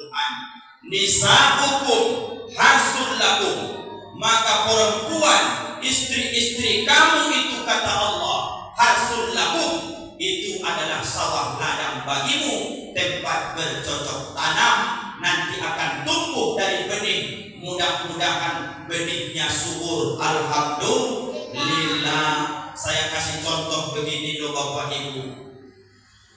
Quran, nisa'ukum harsul lakum, maka perempuan istri-istri kamu itu kata Allah harsul lakum, itu adalah sawah ladang bagimu, tempat bercocok tanam, nanti akan tumbuh dari benih, mudah-mudahan benihnya subur. Alhamdulillah. Saya kasih contoh begini loh Bapak Ibu.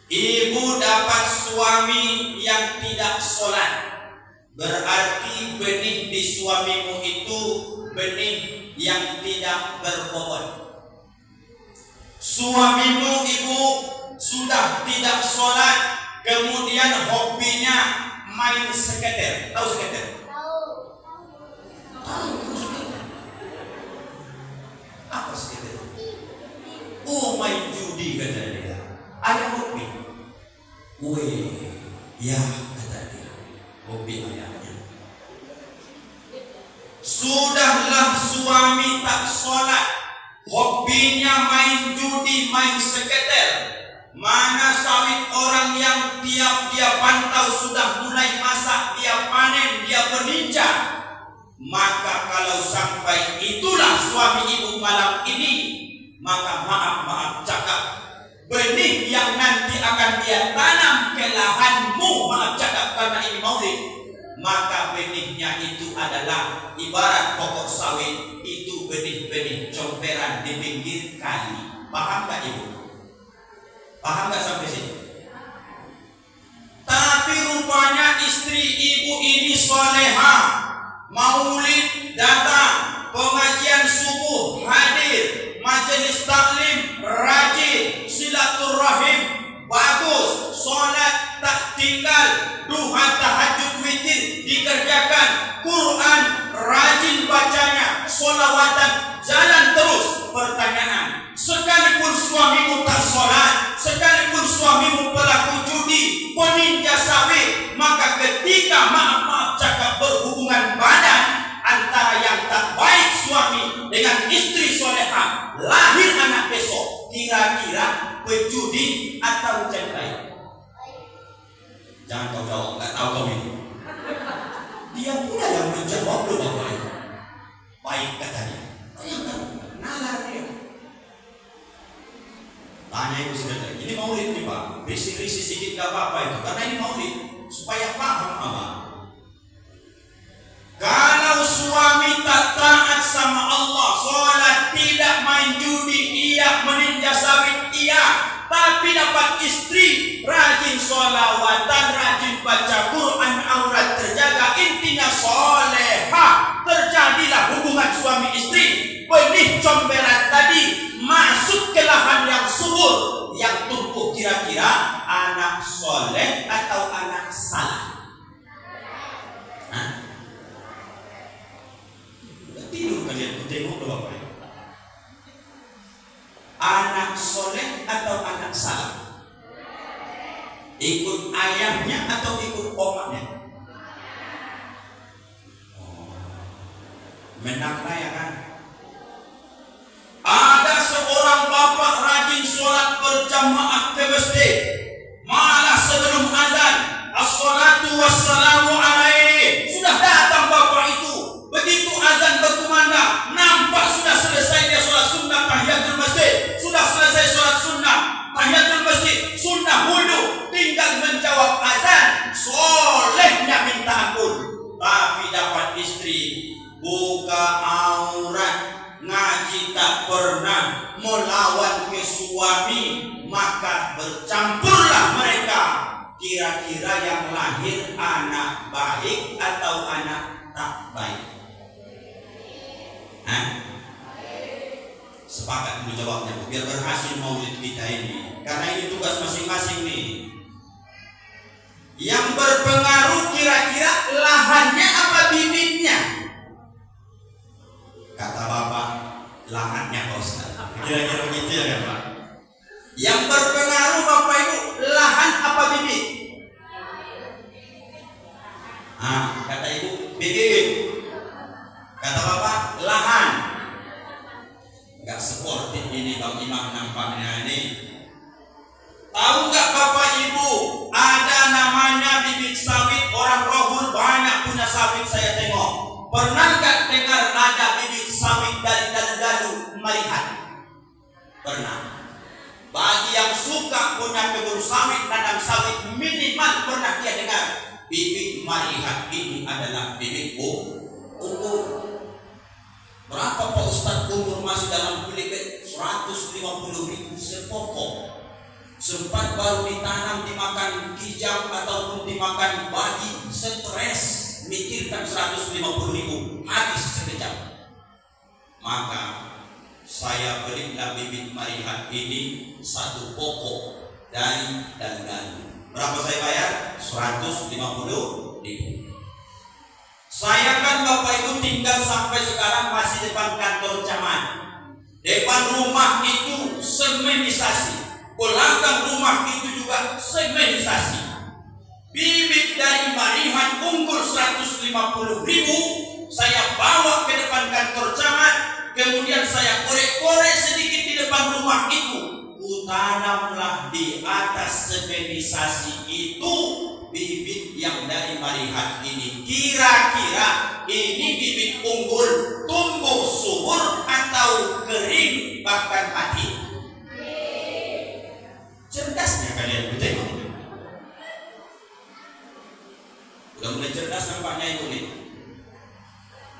Ibu dapat suami yang tidak sholat, berarti benih di suamimu itu benih yang tidak berbobot. Suamimu ibu sudah tidak sholat, kemudian hobinya main seketer. Tahu seketer? Tahu. Apa seketer? Oh, main judi kata dia. Ada hobi. Weh, ya kata dia. Hobi ayahnya. Sudahlah suami tak sholat, hobinya main judi, main seketer. Mana sawit orang yang tiap dia pantau sudah mulai masak, dia panen, dia berninja. Maka kalau sampai itulah suami ibu malam ini, maka maaf cakap, benih yang nanti akan dia tanam ke lahanmu, maaf cakap karena ini maulid, maka benihnya itu adalah ibarat pokok sawit, itu benih-benih comberan di pinggir kali. Paham gak ibu? Paham gak sampai sini? Tapi rupanya istri ibu ini soleha, maulid datang, pengajian subuh hadir, majelis taklim rajin, silaturahim bagus, sholat tak tinggal, duha tahajud witir dikerjakan, Quran rajin bacanya, sholawatan jalan terus. Pertanyaan, sekalipun suamimu tak sholat, sekalipun suamimu pelaku judi, peninja sawit, maka ketika maaf cakap berhubungan badan antara yang tak baik suami dengan istri soleha, lahir anak besok, kira-kira pejudi atau jengkai? Jangan kau jawab, nggak tahu kau ini. Dia pula yang menjawab loh Bapak Ibu. Baik katanya. Nalar dia. Tanya ibu sebentar. Ini maulid nih Pak. Risi-risi sedikit gak apa-apa itu, karena ini maulid supaya paham Abang. Kalau suami tak taat sama Allah, sholat tidak, main judi iya, meninja sawit iya, tapi dapat istri rajin sholawatan, rajin baca Quran, aurat terjaga, intinya soleha, terjadilah hubungan suami istri. Benih comberan tadi masuk ke lahan yang subur, yang tumbuh kira-kira anak soleh atau anak salah? Tidur kalian, tengok dulu Bapak. Anak soleh atau anak salah? Ikut ayahnya atau ikut omanya? Menang raya kan? Ada seorang bapak rajin sholat berjamaah ke masjid, malah sebelum azan, as-salatu wassalamu alaihi, sudah datang bapak itu. Begitu azan berkumandang, nampak sudah selesai dia sholat sunnah tahiyatul masjid, sudah selesai sholat sunnah tahiyatul masjid, sunnah wudu, tinggal menjawab azan, solehnya minta ampun. Tapi dapat istri buka aurat, ngaji tak pernah, melawan ke suami, maka bercampurlah mereka. Kira-kira yang lahir anak baik atau anak tak baik? Sepakat dulu jawabnya, biar berhasil maulid kita ini, karena ini tugas masing-masing nih. Yang berpengaruh kira-kira lahannya apa bibitnya? Kata bapak, lahannya Pak Ustaz. Kira-kira begitu ya kan Pak? Yang berpengaruh Bapak Ibu, lahan apa bibit? Kata Ibu, bibit. Kata Bapak, lahan. Gak sportif ini Bang Imam nampaknya ini. Tahu gak Bapak Ibu, ada namanya bibit sawit orang roh saya tengok. Pernah nggak dengar ada bibit sawit dari dalu-dalu melihat? Pernah. Bagi yang suka punya kebun sawit, nanam sawit, minimal pernah dia dengar bibit melihat ini adalah bibit unggul. Berapa Pak Ustaz umur masih dalam kulit? 150.000 sepokok. Sempat baru ditanam, dimakan kijang ataupun dimakan babi, stres, mikirkan 150.000 habis sekejap. Maka saya belilah bibit melihat ini satu pokok dari dalu-dalu. Berapa saya bayar? 150.000. Saya kan Bapak Ibu tinggal sampai sekarang masih depan kantor camat. Depan rumah itu semenisasi, belakang rumah itu juga semenisasi. Bibit dari malihan unggul 150.000 saya bawa ke depan kantor camat, kemudian saya korek-korek sedikit di depan rumah itu. Kutanamlah di atas semenisasi itu bibit yang dari malihat ini. Kira-kira ini bibit unggul tumbuh subur atau kering bahkan mati? Cerdasnya kalian bertengok. Udah mulai cerdas nampaknya ibu nih.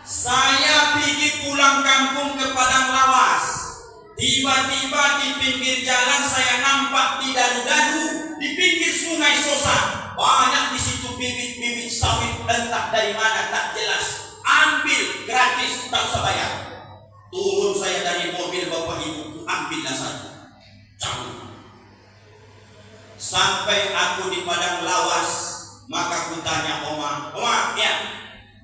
Saya pergi pulang kampung ke Padang Lawas. Tiba-tiba di pinggir jalan saya nampak di dalu-dalu di pinggir sungai Sosa. Banyak di situ bibit-bibit sawit, entah dari mana tak jelas. Ambil gratis, tak usah bayar. Turun saya dari mobil Bapak Ibu, ambillah satu. Cabut. Sampai aku di Padang Lawas, maka ku tanya Oma, ya,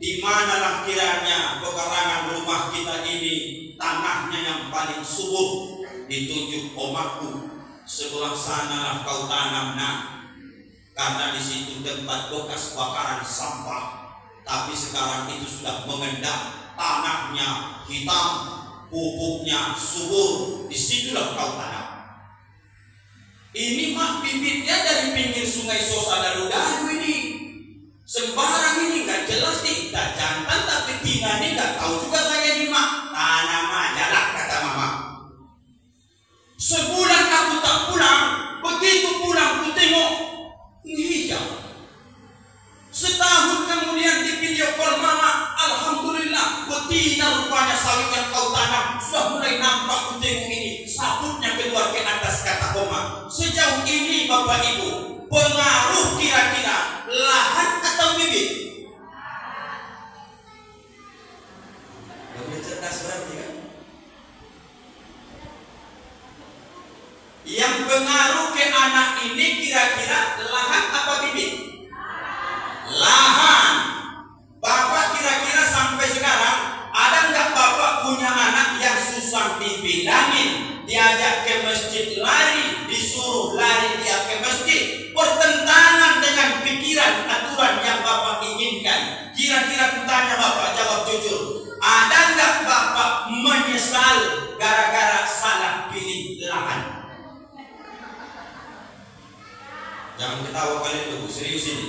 di manalah kiranya pekarangan rumah kita ini tanahnya yang paling subur? Ditunjuk omaku, sebelah sanalah kau tanam nak. Karena di situ tempat bekas bakaran sampah, tapi sekarang itu sudah mengendap, tanahnya hitam, pupuknya subur, disitulah kau tanam. Ini mah bibitnya dari pinggir sungai Sosa dalu-dalu ini. Sembarang ini nggak jelas nih, tak jantan tapi tina ini nggak tahu juga saya ini mah. Tanam aja lah kata mama. Sebulan aku tak pulang, begitu pulang ku tengok hijau. Setahun kemudian di video call mama, alhamdulillah betina rupanya sawit yang kau tanam sudah mulai nampak. Ku tengok ini sabutnya keluar ke atas kata Oma. Sejauh ini Bapak Ibu, pengaruh kira-kira lahan atau bibit? Lebih cerdas berarti kan? Yang pengaruh ke anak ini kira-kira lahan apa bibit? Lahan. Bapak kira-kira sampai sekarang ada nggak Bapak punya anak yang susah dibilangin, diajak ke masjid lari, disuruh lari dia ke masjid, bertentangan dengan pikiran aturan yang Bapak inginkan? Kira-kira kutanya Bapak, jawab jujur, ada nggak Bapak menyesal gara-gara salah pilih lahan? Jangan ketawa kalian dulu, serius ini.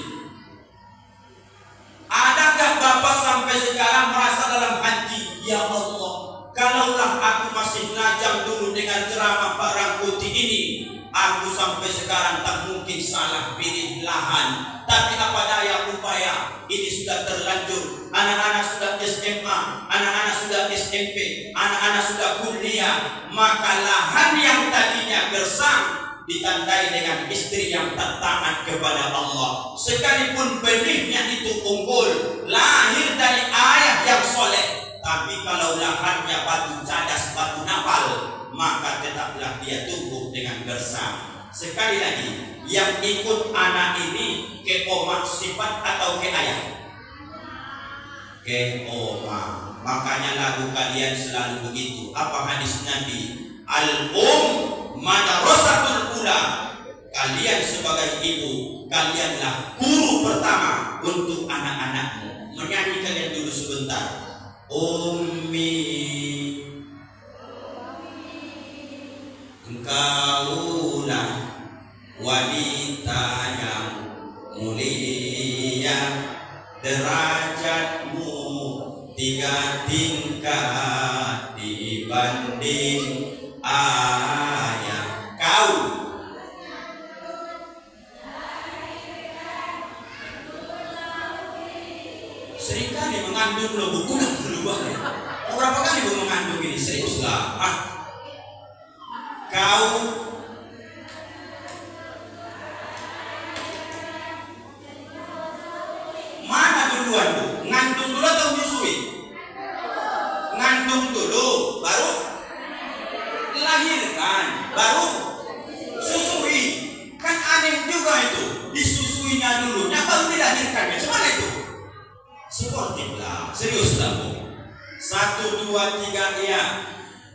Adakah Bapak sampai sekarang merasa dalam hati, ya Allah, kalaulah aku masih lajang dulu dengan ceramah Pak Rangkuti ini, aku sampai sekarang tak mungkin salah pilih lahan. Tapi apa daya upaya, ini sudah terlanjur. Anak-anak sudah SMA, anak-anak sudah SMP, anak-anak sudah kuliah. Maka lahan yang tadinya gersang ditandai dengan istri yang tak taat kepada Allah. Sekalipun benihnya itu unggul, lahir dari ayah yang soleh, tapi kalau lahannya batu cadas, batu napal, maka tetaplah dia tumbuh dengan gersang. Sekali lagi, yang ikut anak ini ke oma sifat atau ke ayah? Ke oma. Makanya lagu kalian selalu begitu. Apa hadis Nabi? Madrasatul ula. Kalian sebagai ibu, kalianlah guru pertama untuk anak-anakmu. Menyanyi kalian dulu sebentar. Ummi, engkaulah wanita yang mulia, derajatmu 3 tingkat dibanding ayah. Kau seringkali mengandung lo buku yang berubah ya. Berapa kali gue mengandung ini, serius lah. Kau mana duluan bu? Ngandung dulu atau menyusui? Ngandung dulu, baru lahirkan, baru susui. Kan aneh juga itu, disusuinya dulu, baru dilahirkannya. Gimana itu? Sportif lah, serius lah bu. 1, 2, 3 ya.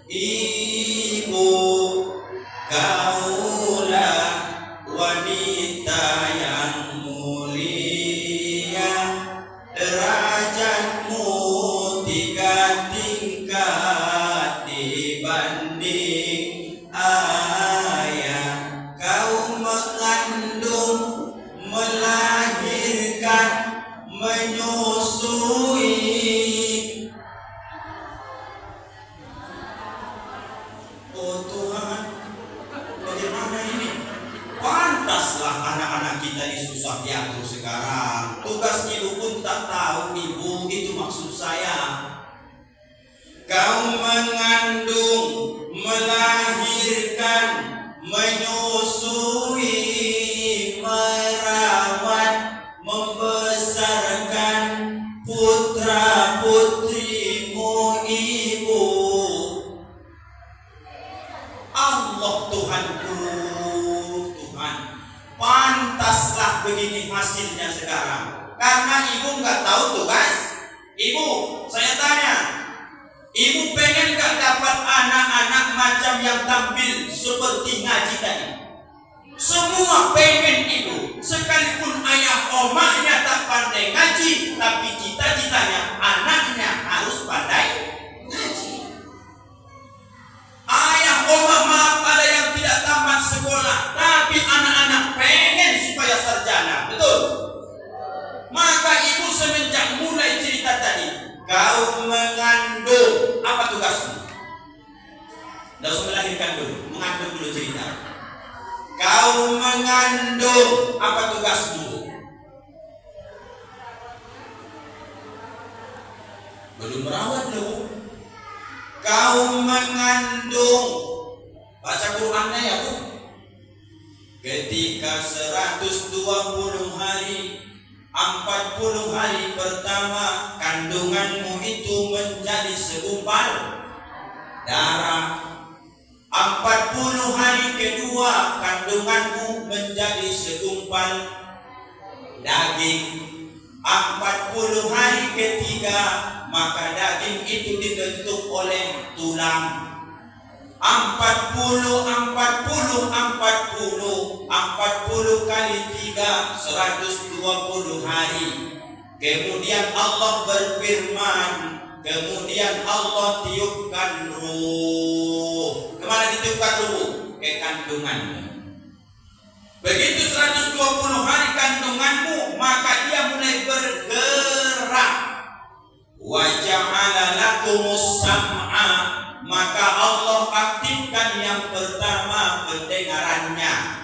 Ibu, kaulah wanita yang mulia, derajatmu 3 tingkat dibanding ayah. Kau mengandung, melahirkan, menyusui. Oh Tuhan, bagaimana ini? Pantaslah anak-anak kita ini susah diatur sekarang. Tugas ibu pun tak tahu ibu, itu maksud saya. Kau mengandung, melahirkan, menyusui, merawat, membesarkan putra putrimu ibu. Allah Tuhanku, Tuhan, pantaslah begini hasilnya sekarang. Karena ibu nggak tahu tugas. Ibu, saya tanya, ibu pengen nggak dapat anak-anak macam yang tampil seperti ngaji tadi? Semua pengen ibu, sekalipun ayah omahnya tak pandai ngaji, tapi cita-citanya anaknya harus pandai ngaji. Ayah omah maaf ada yang tidak tamat sekolah, tapi anak-anak pengen supaya sarjana, betul? Maka ibu semenjak mulai cerita tadi, kau mengandung, apa tugasmu? Tidak usah melahirkan dulu, mengandung dulu cerita. Kau mengandung, apa tugasmu? Belum merawat dulu. Kau mengandung, baca Qur'annya ya bu. Ketika 120 hari, 40 hari pertama kandunganmu itu menjadi segumpal darah. 40 hari kedua kandunganmu menjadi segumpal daging. 40 hari ketiga maka daging itu dibentuk oleh tulang. 40 kali 3 120 hari. Kemudian Allah berfirman, kemudian Allah tiupkan ruh. Kemana ditiupkan ruh? Ke kandunganmu. Begitu 120 hari kandunganmu, maka dia mulai bergerak. Wa ja'ala lakumus sam'a, maka Allah aktifkan yang pertama pendengarannya.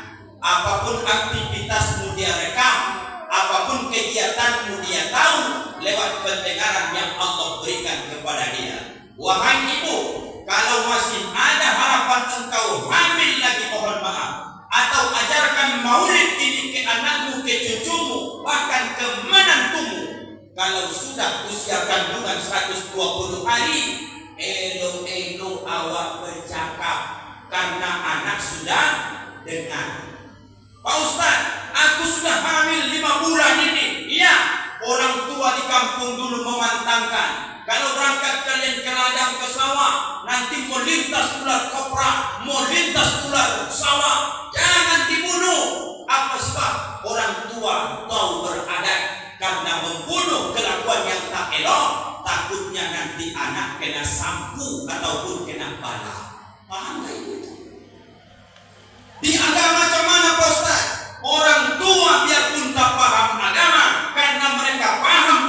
Apapun aktivitasmu dia rekam, apapun kegiatanmu dia tahu lewat pendengaran yang Allah berikan kepada dia. Wahai ibu, kalau masih ada harapan engkau hamil lagi, mohon maaf, atau ajarkan maulid ini ke anakmu, ke cucumu, bahkan ke menantumu. Kalau sudah usia kandungan 120 hari, elo-elo awak bercakap, karena anak sudah dengar. Pak Ustaz, aku sudah hamil 5 bulan ini. Iya, orang tua di kampung dulu memantangkan, kalau berangkat kalian ke ladang, ke sawah, nanti mau lintas ular kobra, mau lintas ular sawah, jangan dibunuh. Apa sebab? Orang tua tahu beradat, karena membunuh kelakuan yang tak elok, takutnya nanti anak kena sampu ataupun kena bala. Paham gak itu? Di agama macam mana Pak Ustaz? Orang tua biarpun tak paham agama, karena mereka paham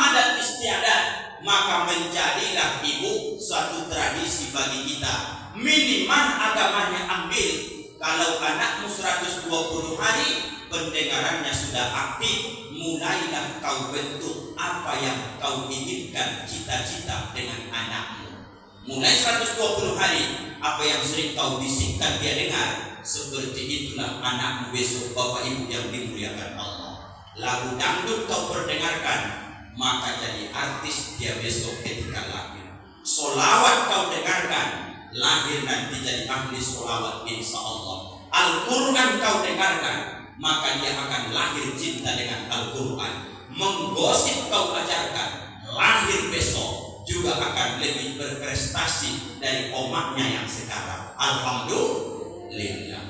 120 hari pendengarannya sudah aktif, mulailah kau bentuk apa yang kau inginkan, cita-cita dengan anakmu. Mulai 120 hari, apa yang sering kau bisikkan dia dengar, seperti itulah anakmu besok. Bapak Ibu yang dimuliakan Allah, lagu dangdut kau perdengarkan, maka jadi artis dia besok ketika lahir. Solawat kau dengarkan, lahir nanti jadi ahli solawat insya Allah. Al-Quran kau dengarkan, maka dia akan lahir cinta dengan Al-Quran. Menggosip kau ajarkan, lahir besok juga akan lebih berprestasi dari omaknya yang sekarang. Alhamdulillah.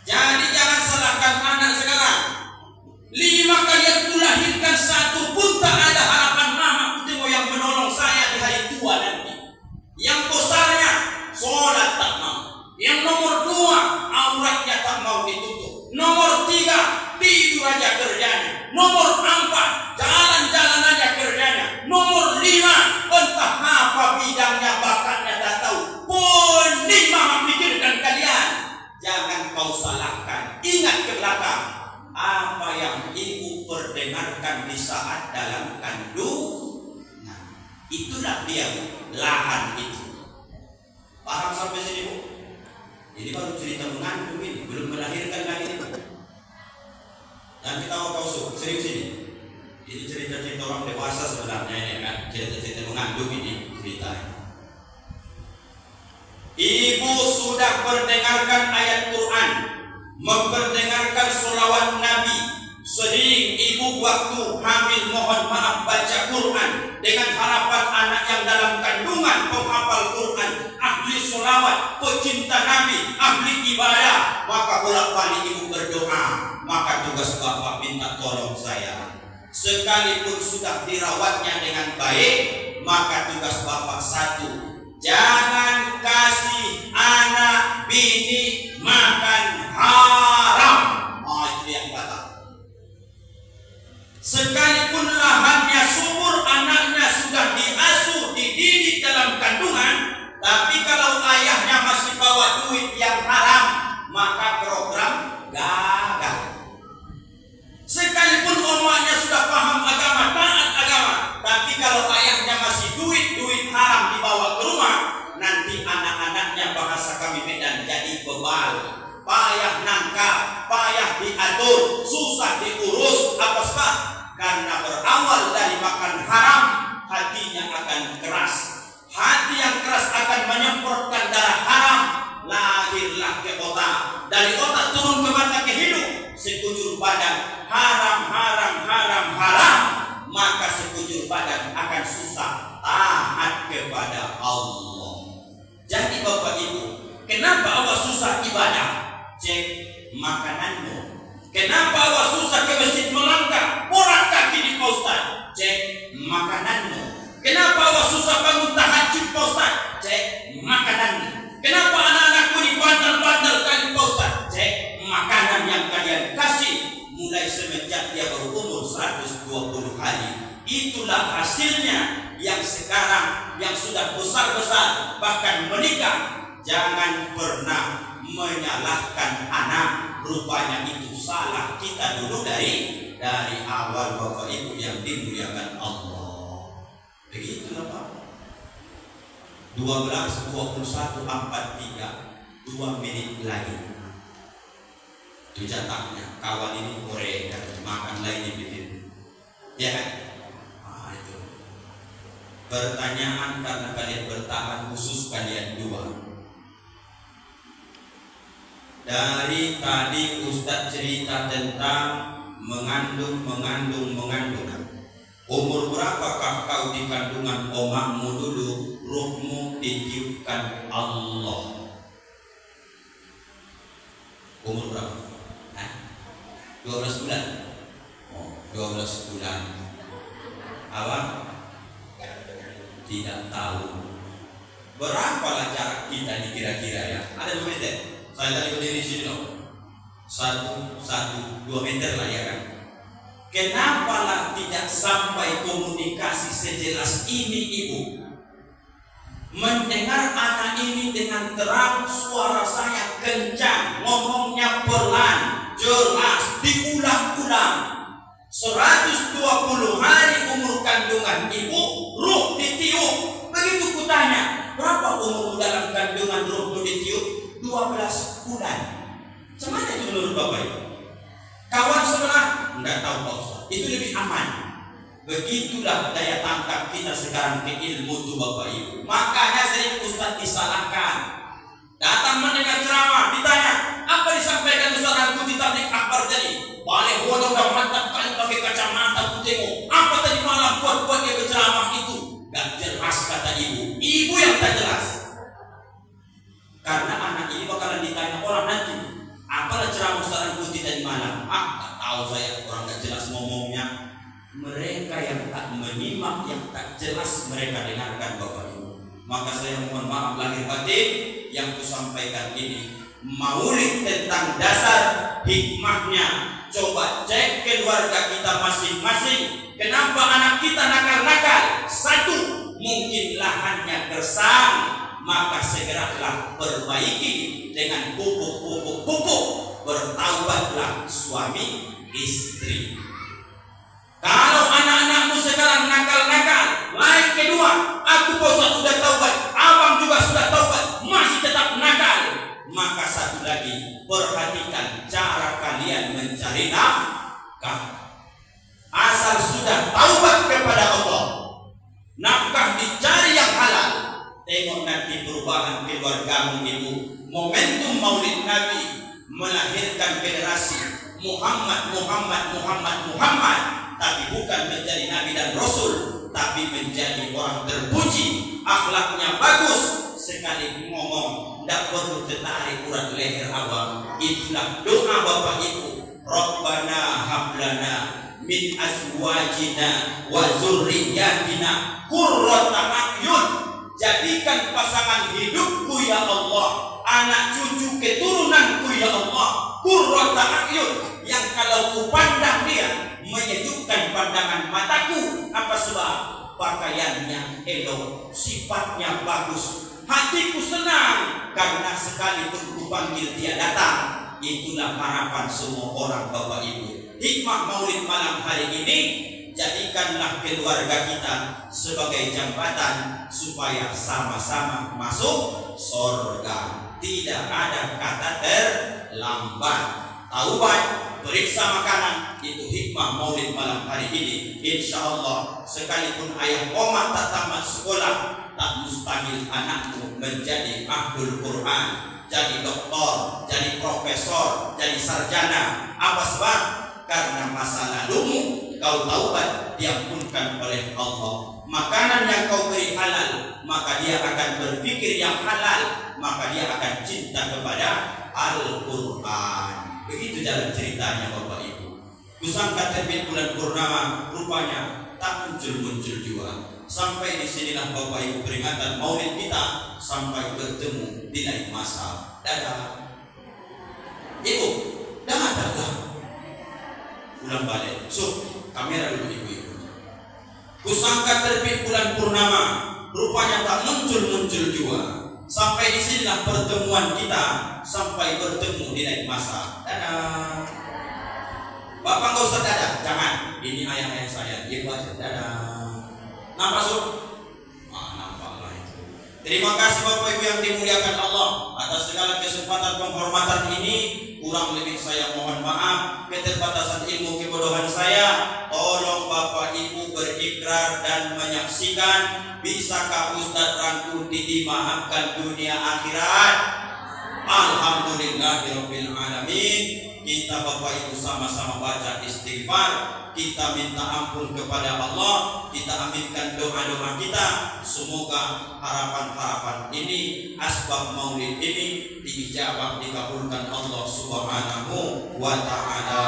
Jadi jangan salahkan anak sekarang. 5 kali aku lahirkan, 1 pun tak ada harapan mama kutimu yang menolong saya di hari tua nanti. Yang besarnya sholat tak mau. Yang nomor 2 auratnya tak mau ditutup. Nomor 3 tidur aja kerjanya. Nomor 4 jalan-jalan aja kerjanya. Nomor 5 entah apa bidangnya, bakatnya tak tahu. Pening mama pikirkan kalian. Jangan kau salahkan. Ingat ke belakang apa yang ibu perdengarkan di saat dalam kandungan. Itulah dia lahan itu. Paham sampai sini Bu? Ini baru cerita mengandung ini, belum melahirkan lagi ini. Nanti kau sering sini. Ini cerita-cerita orang dewasa sebenarnya ini kan, cerita-cerita mengandung ini ceritanya. Ibu sudah mendengarkan ayat Quran, memperdengarkan sholawat Nabi. Sering ibu waktu hamil mohon maaf baca Quran dengan harapan anak yang dalam kandungan penghafal Quran, ahli sholawat, pecinta Nabi, ahli ibadah. Maka bolak-balik ibu berdoa. Maka tugas bapak minta tolong saya. Sekalipun sudah dirawatnya dengan baik, maka tugas bapak 1, jangan kasih anak bini makan haram. Itu yang batal. Sekalipun lahannya subur, anaknya sudah diasuh, dididik dalam kandungan, tapi kalau ayahnya masih bawa duit yang haram, maka program gagal. Sekalipun omanya sudah paham agama, taat agama, tapi kalau ayahnya masih duit haram dibawa ke rumah, nanti anak-anaknya, bahasa kami Medan, jadi bebal, payah nangkap, payah diatur, susah diurus. Apa sebab? Karena berawal dari makan haram, hatinya akan keras. Hati yang keras akan menyemprotkan darah haram, lahirlah ke otak, dari otak turun ke mata, ke hidung, sekujur badan haram, maka sekujur badan akan susah taat kepada Allah. Jadi Bapak Ibu, kenapa awak susah ibadah? Cek makananmu. Kenapa awak susah ke masjid melangkah, porak kaki di Pak Ustaz? Cek makananmu. Kenapa awak susah bangun tahajud Pak Ustaz? Cek makananmu. Kenapa anak-anakmu dibandel-bandel kali Pak Ustaz? Cek makanan yang kalian kasih. Mulai semenjak dia berumur 120 hari. Itulah hasilnya yang sekarang, yang sudah besar-besar, bahkan menikah. Jangan pernah menyalahkan anak. Rupanya itu salah kita dulu dari awal Bapak Ibu yang dimuliakan Allah. Begitulah Pak. 12:21:43, 2 menit lagi. Itu jatahnya. Kawan ini goreng dan makan lagi bikin. Ya kan? Itu. Pertanyaan karena kalian bertahan, khusus kalian 2. Dari tadi Ustaz cerita tentang mengandung. Umur berapakah kau di kandungan omakmu dulu? Ruhmu ditiupkan Allah. Umur berapa? 12 bulan. 12 bulan. Awak tidak tahu berapalah jarak kita ini kira-kira ya. Ada 2 meter. Saya tadi berdiri di sini loh. 2 meter lah ya kan. Kenapalah tidak sampai komunikasi sejelas ini Ibu? mendengar anak ini dengan terang, suara saya kencang, ngomongnya pelan, jelas, diulang-ulang. 120 hari umur kandungan ibu, ruh ditiup. Begitu kutanya, berapa umur dalam kandungan ruh ditiup? 12 bulan. Gimana itu menurut Bapak Ibu? Kawan sebelah, enggak tahu Pak Ustaz. Itu lebih aman. Begitulah daya tangkap kita sekarang ke ilmu itu Bapak Ibu. Makanya sering Ustaz disalahkan. Datang mendengar ceramah, ditanya, apa disampaikan Ustaz Angku di tablik akbar tadi? Balik bodoh dan mantap kali pakai kacamata ku tengok. Apa tadi malam buat-buat dia berceramah itu? Gak jelas kata ibu. Ibu yang tak jelas. Karena anak ini bakalan ditanya orang nanti, apalah ceramah Ustaz Angku tadi malam? Tak tahu saya, orang gak jelas ngomongnya. Mereka yang tak menyimak, yang tak jelas mereka dengarkan Bapak Ibu. Maka saya mohon maaf lahir batin yang kusampaikan ini. Maulid tentang dasar hikmahnya. Coba cek keluarga kita masing-masing. Kenapa anak kita nakal-nakal? Satu, mungkin lahannya gersang, maka segeralah perbaiki dengan pupuk. Bertaubatlah suami istri. Kalau anak-anakmu sekarang nakal-nakal, lain kedua, aku Ustaz sudah taubat, abang juga sudah taubat, masih tetap nakal. Maka satu lagi, perhatikan cara kalian mencari nafkah. Asal sudah taubat kepada Allah, nafkah dicari yang halal. Tengok nanti perubahan keluargamu ibu. Momentum Maulid Nabi melahirkan generasi Muhammad. Tapi bukan menjadi Nabi dan Rasul, tapi menjadi orang terpuji, akhlaknya bagus. Sekali ngomong, tidak perlu tertarik urat leher abang. Itulah doa Bapak Ibu. Rabbana hablana min azwajina wa zurriyatina qurrata a'yun. Jadikan pasangan hidupku ya Allah, anak cucu keturunanku ya Allah, qurrata a'yun, yang kalau ku pandang dia menyejukkan pandangan mataku. Apa sebab? Pakaiannya elok, sifatnya bagus, hatiku senang karena sekalipun ku panggil dia datang. Itulah harapan semua orang Bapak Ibu. Hikmah Maulid malam hari ini, jadikanlah keluarga kita sebagai jembatan supaya sama-sama masuk surga. Tidak ada kata terlambat. Taubat, periksa makanan, itu hikmah Maulid malam hari ini. Insya Allah, sekalipun ayah oma tak tamat sekolah, tak mustahil anakmu menjadi ahlul Quran, jadi doktor, jadi profesor, jadi sarjana. Apa sebab? Karena masa lalumu kau taubat diampunkan oleh Allah. Makanan yang kau beri halal, maka dia akan berpikir yang halal, maka dia akan cinta kepada Al-Quran. Begitu jalan ceritanya Bapak Ibu. Kusangka terbit bulan purnama, rupanya tak muncul-muncul juga. Sampai di sinilah Bapak Ibu peringatan Maulid kita sampai bertemu di lain masa. Dadah. Ibu, dadah. Ulang balik. Kamera dulu ibu-ibu. Kusangka terbit bulan purnama, rupanya tak muncul-muncul juga. Sampai di sinilah pertemuan kita, sampai bertemu di lain masa. Dadah. Bapak nggak usah dadah, jangan. Ini ayah-ayah saya, ibu aja dadah. Nampak nampak lah itu. Terima kasih Bapak Ibu yang dimuliakan Allah atas segala kesempatan penghormatan ini. Kurang lebih saya mohon maaf, keterbatasan ilmu kebodohan saya. Tolong Bapak Ibu berikrar dan menyaksikan. Bisakah Ustadz Rangkuti dimaafkan dunia akhirat? Alhamdulillahirabbil alamin. Kita Bapak Ibu sama-sama baca istighfar, kita minta ampun kepada Allah, kita aminkan doa-doa kita. Semoga harapan-harapan ini, asbab maulid ini diijabah, dikabulkan Allah Subhanahu wa ta'ala.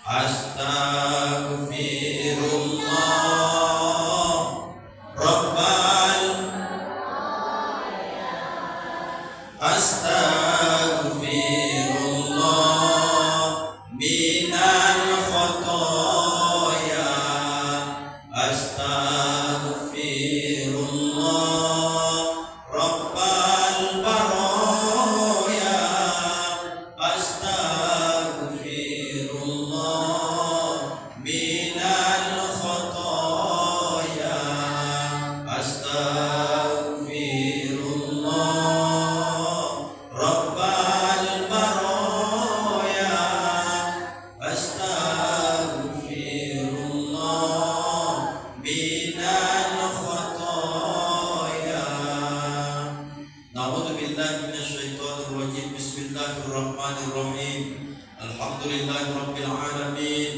Astaghfirullah Rabbal Astaghfirullah minal khotoya. Astaghfirullah Alhamdulillahi Rabbil Alamin.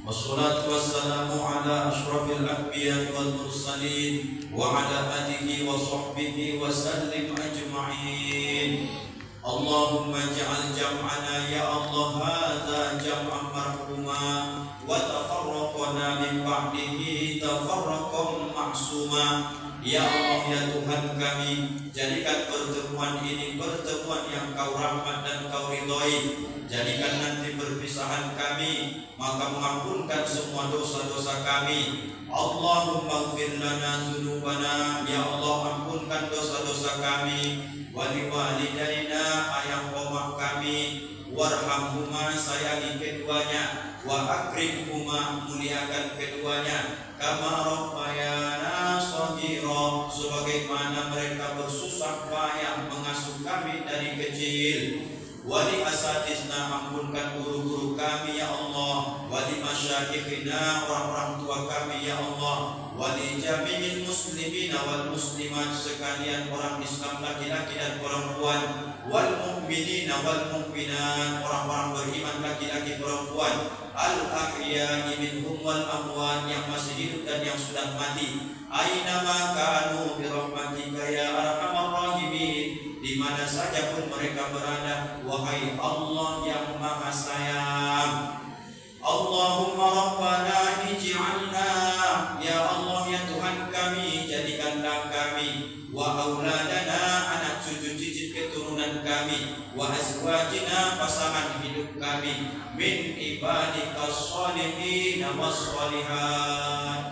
Wassalatu wassalamu ala ashrafil anbiya wal mursalin wa ala alihi wa sahbihi wa sallim ajma'in. Allahumma ja'al jam'ana ya Allah hadza jam'an marhuma wa tafarraqana min ba'dihi tafarraqan ma'suma. Ya Allah ya Tuhan kami, jadikan pertemuan ini pertemuan yang Kau rahmat dan Kau ridhoi. Jadikan nanti perpisahan kami maka mengampunkan semua dosa-dosa kami. Allahumma ighfir lana dzunubana, ya Allah ampunkan dosa-dosa kami. Wali walidaina, ayah omah kami, warhamhuma, sayangi keduanya, wa akrimhuma, muliakan keduanya, kama rabbayana shaghira, sebagaimana mereka bersusah payah mengasuh kami dari kecil. Wali asatizna, ampunkan guru-guru kami ya Allah. Wali masyayikhina, orang-orang tua kami ya Allah. Wali jami'il muslimina wal muslimat, sekalian orang Islam laki-laki dan perempuan. Wal mu'minina wal mu'minat, orang-orang beriman laki-laki perempuan. Al ahya'i minhum wal amwat, yang masih hidup dan yang sudah mati. Aina ma kanu bi rahmatika ya arhamar rahimin, di mana saja pun mereka berada, wahai Allah yang Maha Sayang. Allahumma rabbana ij'alna, ya Allah ya Tuhan kami, jadikanlah kami, wa auladana, anak cucu cicit keturunan kami, wa azwajina, pasangan hidup kami, min ibadikas sholihin was sholihat,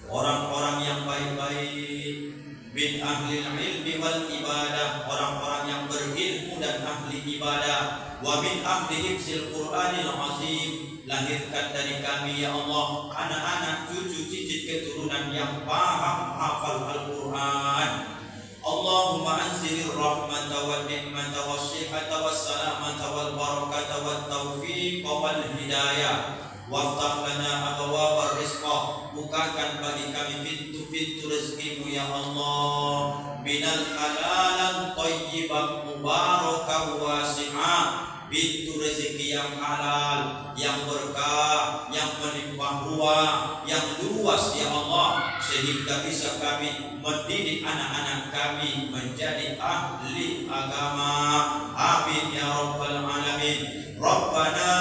orang-orang yang baik-baik, min ahli ilmi wal ibadah, orang-orang yang berilmu dan ahli ibadah, wa min ahli hifzil Qur'anil azim, lahirkan dari kami ya Allah anak-anak cucu cicit keturunan yang paham hafal Al-Quran. Allahumma anzilir rahmata wal ni'mata was sihhata was salamata wal barakata wat taufiq wal hidayah. Waftah lana abwaab rizqa, bukakan bagi kami pintu-pintu rezekimu ya Allah. Minal halalan thayyiban mubarakan wasi'ah, pintu rezeki yang halal, yang berkah, yang melimpah ruah, yang luas ya Allah, sehingga bisa kami mendidik anak-anak kami menjadi ahli agama. Amin ya rabbal alamin. Rabbana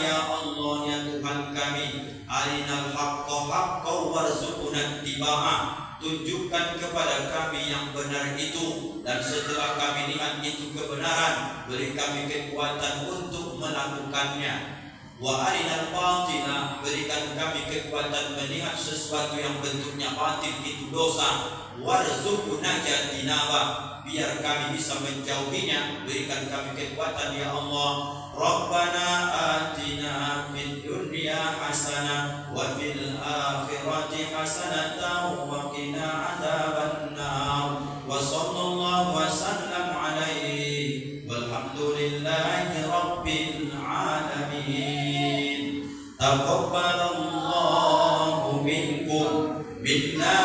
ya Allah ya Tuhan kami, arinal haqqa haqqan warzuqna ittiba'ah, tunjukkan kepada kami yang benar itu, dan setelah kami lihat itu kebenaran, beri kami kekuatan untuk melakukannya. Wa arinal batila, berikan kami kekuatan melihat sesuatu yang bentuknya batil itu dosa. Warzuqna jatinaba, biar kami bisa menjauhinya, berikan kami kekuatan ya Allah. Rabbana atina fid dunya hasanah wa fil akhirati hasanatan wa qina adzabannar. Wa sallallahu wa sallam alaihi walhamdulillahi rabbil alamin. Taqabbalallahu minkum minna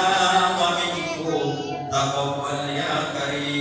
wa minkum, taqabbal ya karim.